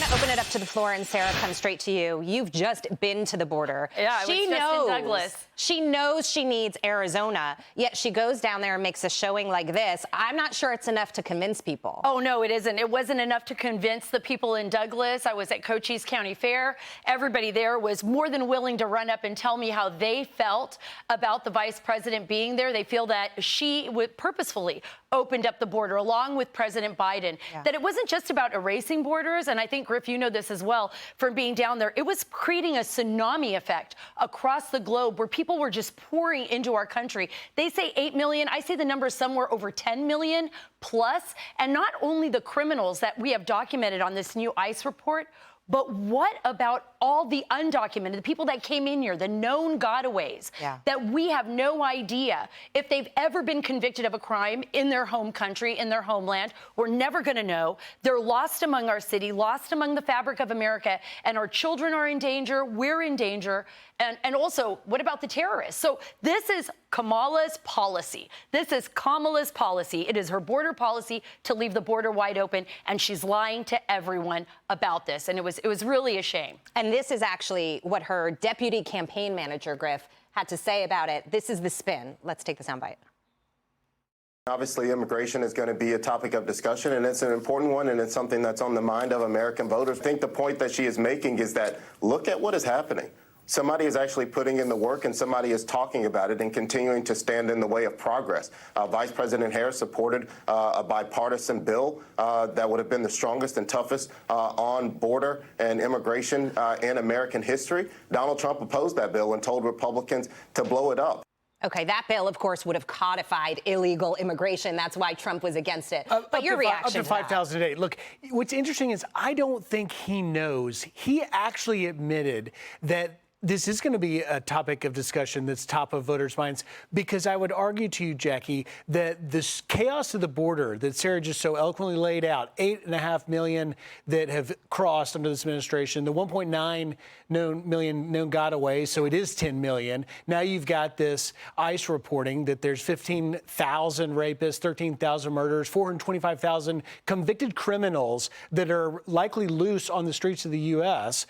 want to open it up to the floor, and Sarah, come straight to you. You've just been to the border. Yeah, I was just in Douglas. She knows she needs Arizona, yet she goes down there and makes a showing like this. I'm not sure it's enough to convince people. Oh, no, it isn't. It wasn't enough to convince the people in Douglas. I was at Cochise County Fair. Everybody there was more than willing to run up and tell me how they felt about the vice president being there. They feel that she would purposefully opened up the border along with President Biden, that it wasn't just about erasing borders. And I think, Griff, you know this as well from being down there. It was creating a tsunami effect across the globe where people were just pouring into our country. They say 8 million. I say the number is somewhere over 10 million plus. And not only the criminals that we have documented on this new ICE report, but what about all the undocumented, the people that came in here, the known gotaways, that we have no idea if they've ever been convicted of a crime in their home country, in their homeland? We're never going to know. They're lost among our city, lost among the fabric of America, and our children are in danger. We're in danger. And also, what about the terrorists? So this is Kamala's policy. This is Kamala's policy. It is her border policy to leave the border wide open, and she's lying to everyone about this. And it was really a shame. And this is actually what her deputy campaign manager, Griff, had to say about it. This is the spin. Let's take the soundbite. Obviously, immigration is going to be a topic of discussion, and it's an important one, and it's something that's on the mind of American voters. I think the point that she is making is that look at what is happening. Somebody is actually putting in the work, and somebody is talking about it and continuing to stand in the way of progress. Vice President Harris supported a bipartisan bill that would have been the strongest and toughest on border and immigration in American history. Donald Trump opposed that bill and told Republicans to blow it up. Okay, that bill, of course, would have codified illegal immigration. That's why Trump was against it. But your reaction up to 5,000 a day. Look, what's interesting is I don't think he knows. He actually admitted that this is going to be a topic of discussion that's top of voters' minds, because I would argue to you, Jackie, that this chaos of the border that Sarah just so eloquently laid out, 8.5 million that have crossed under this administration, the 1.9 million known gotaways, so it is 10 million. Now you've got this ICE reporting that there's 15,000 rapists, 13,000 murders, 425,000 convicted criminals that are likely loose on the streets of the U.S.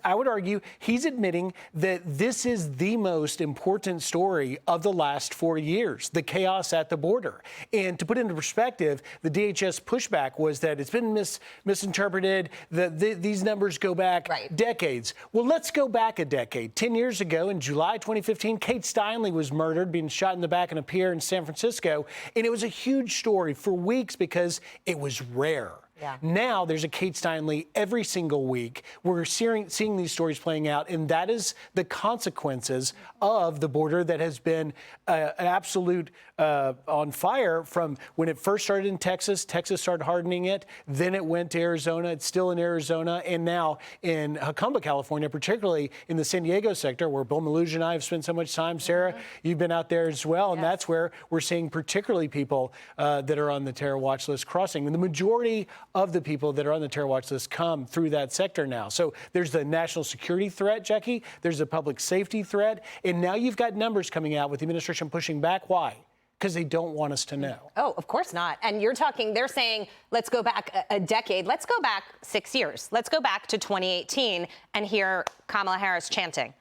I would argue he's admitting that this is the most important story of the last 4 years, the chaos at the border. And to put it into perspective, the DHS pushback was that it's been misinterpreted, that these numbers go back decades. Well, let's go back a decade. 10 years ago, in July 2015, Kate Steinle was murdered, being shot in the back in a pier in San Francisco. And it was a huge story for weeks because it was rare. Now there's a Kate Steinle every single week. We're seeing these stories playing out, and that is the consequences of the border that has been an absolute on fire from when it first started in Texas. Texas started hardening it. Then it went to Arizona. It's still in Arizona. And now in Jacumba, California, particularly in the San Diego sector, where Bill Maloogia and I have spent so much time. Sarah, you've been out there as well. And that's where we're seeing particularly people that are on the terror watch list crossing. And the majority of the people that are on the terror watch list come through that sector now. So there's the national security threat, Jackie. There's a public safety threat. And now you've got numbers coming out with the administration pushing back. Why? Because they don't want us to know. Oh, of course not. And you're talking, they're saying, let's go back a decade. Let's go back 6 years. Let's go back to 2018 and hear Kamala Harris chanting.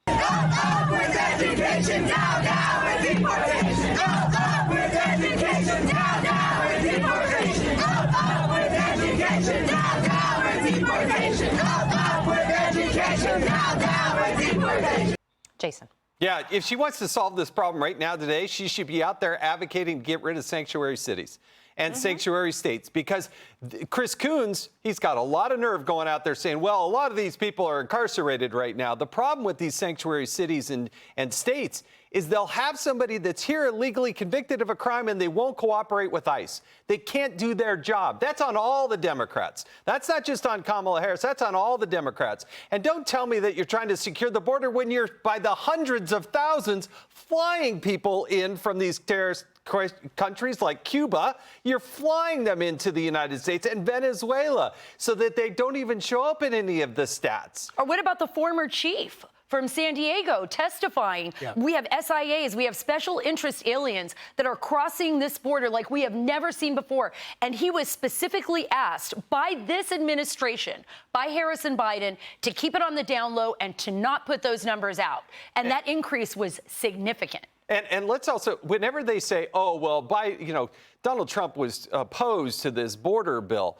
Up with education, down, down with deportation. Up with education, down, down with deportation. Up with education, down, down with deportation. Up with education, down, down with deportation. Jason. Yeah, if she wants to solve this problem right now today, she should be out there advocating to get rid of sanctuary cities and sanctuary states, because Chris Coons, he's got a lot of nerve going out there saying, well, a lot of these people are incarcerated right now. The problem with these sanctuary cities and states is they'll have somebody that's here illegally convicted of a crime and they won't cooperate with ICE. They can't do their job. That's on all the Democrats. That's not just on Kamala Harris. That's on all the Democrats. And don't tell me that you're trying to secure the border when you're by the hundreds of thousands flying people in from these terrorist countries like Cuba. You're flying them into the United States and Venezuela so that they don't even show up in any of the stats. Or what about the former chief from San Diego testifying. Yeah. We have SIAs, we have special interest aliens that are crossing this border like we have never seen before. And he was specifically asked by this administration, by Harris and Biden, to keep it on the down low and to not put those numbers out. And that increase was significant. And let's also, whenever they say, oh, well, Donald Trump was opposed to this border bill,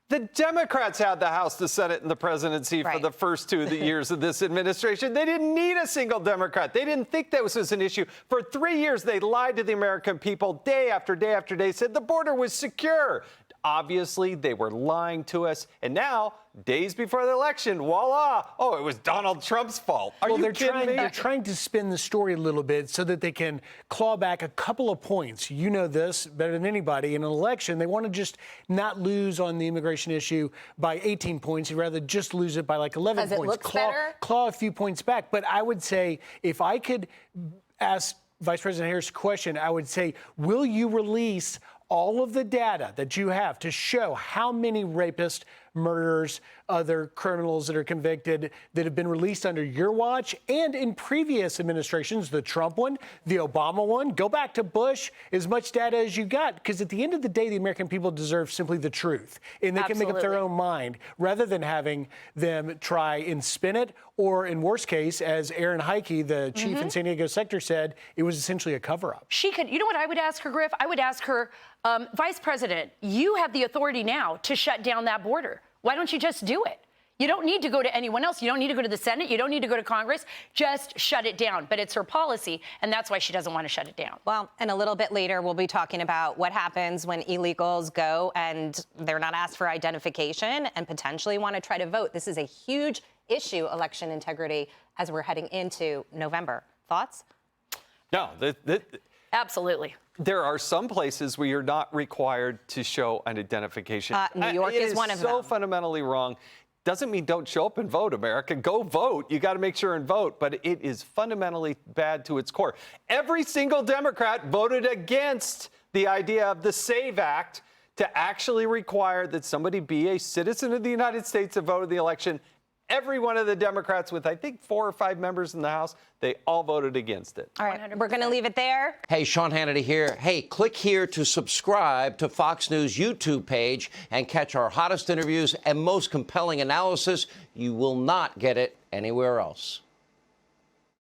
the Democrats had the House, the Senate, and the presidency for the first 2 years of this administration. They didn't need a single Democrat. They didn't think that was an issue. For 3 years, they lied to the American people day after day after day, said the border was secure. Obviously, they were lying to us. And now, days before the election, voila, oh, it was Donald Trump's fault. Are you kidding me? They're trying to spin the story a little bit so that they can claw back a couple of points. You know this better than anybody. In an election, they want to just not lose on the immigration issue by 18 points. You'd rather just lose it by like 11 Because points. it looks better? Claw a few points back. But I would say, if I could ask Vice President Harris a question, I would say, will you release all of the data that you have to show how many rapists, murderers, other criminals that are convicted that have been released under your watch and in previous administrations, the Trump one, the Obama one, go back to Bush, as much data as you got, because at the end of the day, the American people deserve simply the truth, and they can make up their own mind rather than having them try and spin it, or in worst case, as Aaron Heike, the chief in San Diego sector, said, it was essentially a cover-up. She could, you know what I would ask her, Griff? I would ask her, Vice President, you have the authority now to shut down that border. Why don't you just do it? You don't need to go to anyone else. You don't need to go to the Senate. You don't need to go to Congress. Just shut it down. But it's her policy, and that's why she doesn't want to shut it down. Well, and a little bit later, we'll be talking about what happens when illegals go and they're not asked for identification and potentially want to try to vote. This is a huge issue, election integrity, as we're heading into November. Thoughts? No, Absolutely. there are some places where you're not required to show an identification. New York is one of them. It is so fundamentally wrong. Doesn't mean don't show up and vote, America. Go vote. You got to make sure and vote. But it is fundamentally bad to its core. Every single Democrat voted against the idea of the SAVE Act to actually require that somebody be a citizen of the United States to vote in the election. Every one of the Democrats, with I think 4 or 5 members in the House, they all voted against it. All right, we're going to leave it there. Hey, Sean Hannity here. Hey, click here to subscribe to Fox News YouTube page and catch our hottest interviews and most compelling analysis. You will not get it anywhere else.